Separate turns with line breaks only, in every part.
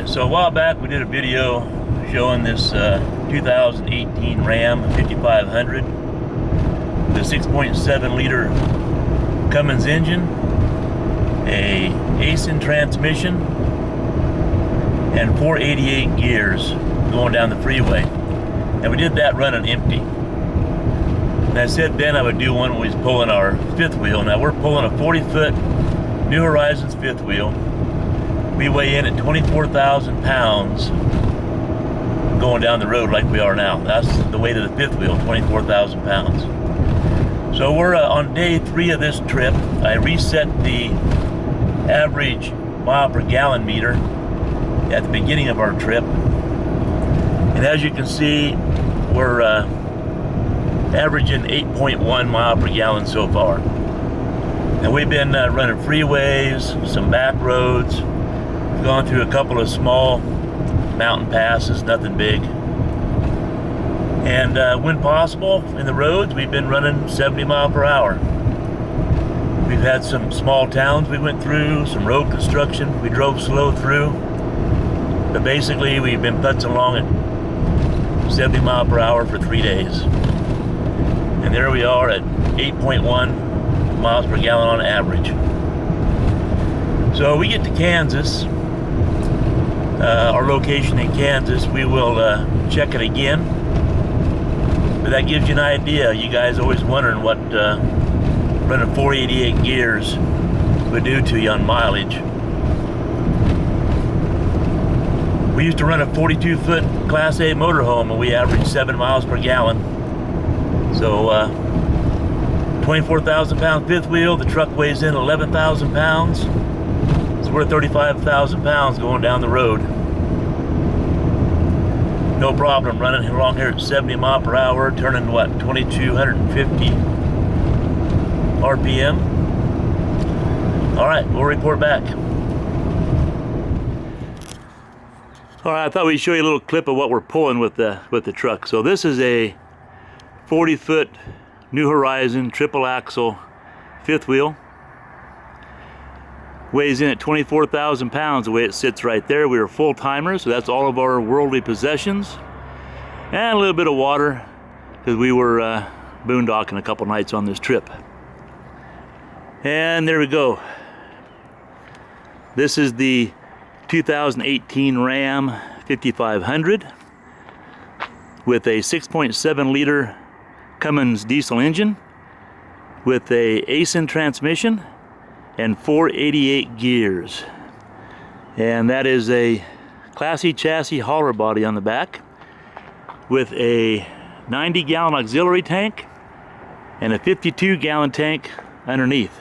Alright, so a while back we did a video showing this 2018 Ram 5500 with a 6.7 liter Cummins engine, a ACEN transmission, and 488 gears going down the freeway. And we did that running empty. And I said then I would do one when we was pulling our fifth wheel. Now we're pulling a 40-foot New Horizons fifth wheel. We weigh in at 24,000 pounds going down the road like we are now. That's the weight of the fifth wheel, 24,000 pounds. So we're on day 3 of this trip. I reset the average mile per gallon meter at the beginning of our trip. And as you can see, we're averaging 8.1 mile per gallon so far. And we've been running freeways, some back roads. We've gone through a couple of small mountain passes, nothing big. And when possible in the roads, we've been running 70 mile per hour. We've had some small towns we went through, some road construction we drove slow through. But basically, we've been putzing along at 70 mile per hour for 3 days. And there we are at 8.1 miles per gallon on average. So we get to Kansas, our location in Kansas, we will check it again. But that gives you an idea. You guys always wondering what running 488 gears would do to you on mileage. We used to run a 42-foot Class A motorhome and we averaged 7 miles per gallon. So 24,000 pound fifth wheel, the truck weighs in 11,000 pounds. So we're 35,000 pounds going down the road. No problem running along here at 70 mile per hour, turning what, 2,250 RPM. All right, we'll report back. All right, I thought we'd show you a little clip of what we're pulling with the truck. So this is a 40-foot New Horizon triple axle fifth wheel. Weighs in at 24,000 pounds the way it sits right there. We are full timers, so that's all of our worldly possessions. And a little bit of water, because we were boondocking a couple nights on this trip. And there we go. This is the 2018 Ram 5500 with a 6.7 liter Cummins diesel engine with a ACEN transmission and 488 gears. And that is a classy chassis hauler body on the back with a 90-gallon auxiliary tank and a 52-gallon tank underneath.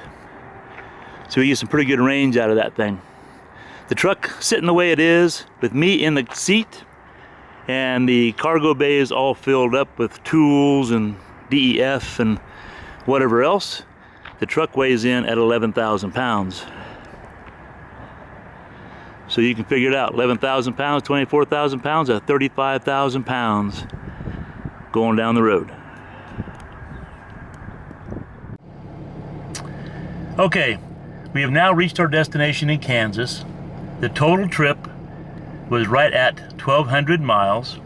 So we get some pretty good range out of that thing. The truck sitting the way it is with me in the seat, and the cargo bay is all filled up with tools and DEF and whatever else. The truck weighs in at 11,000 pounds. So you can figure it out. 11,000 pounds, 24,000 pounds, that's 35,000 pounds going down the road. Okay, we have now reached our destination in Kansas. The total trip was right at 1,200 miles.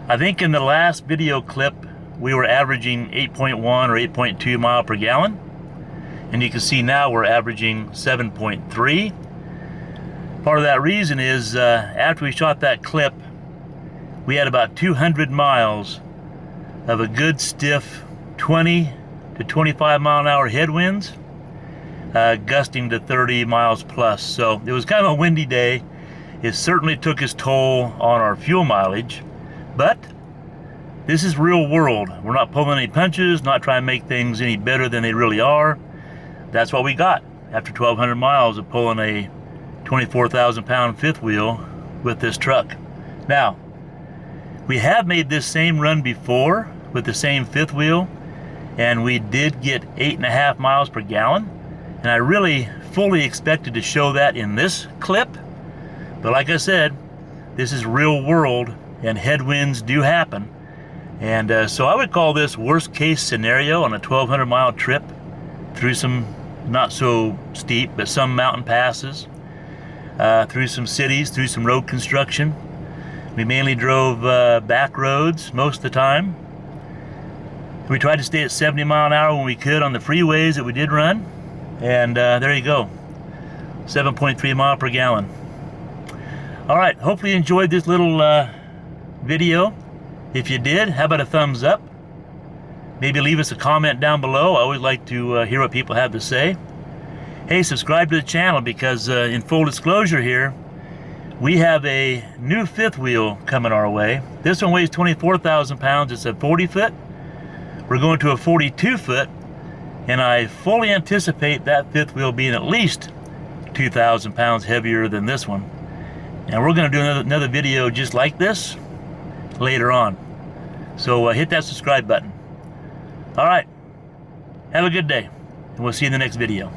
I think in the last video clip, we were averaging 8.1 or 8.2 mile per gallon. And you can see now we're averaging 7.3. Part of that reason is after we shot that clip, we had about 200 miles of a good stiff 20 to 25 mile an hour headwinds, gusting to 30 miles plus. So it was kind of a windy day. It certainly took its toll on our fuel mileage, but this is real world. We're not pulling any punches, not trying to make things any better than they really are. That's what we got after 1,200 miles of pulling a 24,000 pound fifth wheel with this truck. Now, we have made this same run before with the same fifth wheel, and we did get 8.5 miles per gallon. And I really fully expected to show that in this clip. But like I said, this is real world and headwinds do happen. And so I would call this worst case scenario on a 1,200 mile trip through some not so steep, but some mountain passes. through some cities, through some road construction. We mainly drove back roads most of the time. We tried to stay at 70 mile an hour when we could on the freeways that we did run. And there you go, 7.3 mile per gallon. All right, hopefully you enjoyed this little video. If you did, how about a thumbs up? Maybe leave us a comment down below. I always like to hear what people have to say. Hey, subscribe to the channel because in full disclosure here, we have a new fifth wheel coming our way. This one weighs 24,000 pounds. It's a 40 foot. We're going to a 42 foot, and I fully anticipate that fifth wheel being at least 2,000 pounds heavier than this one. And we're going to do another video just like this later on. So hit that subscribe button. All right, have a good day, and we'll see you in the next video.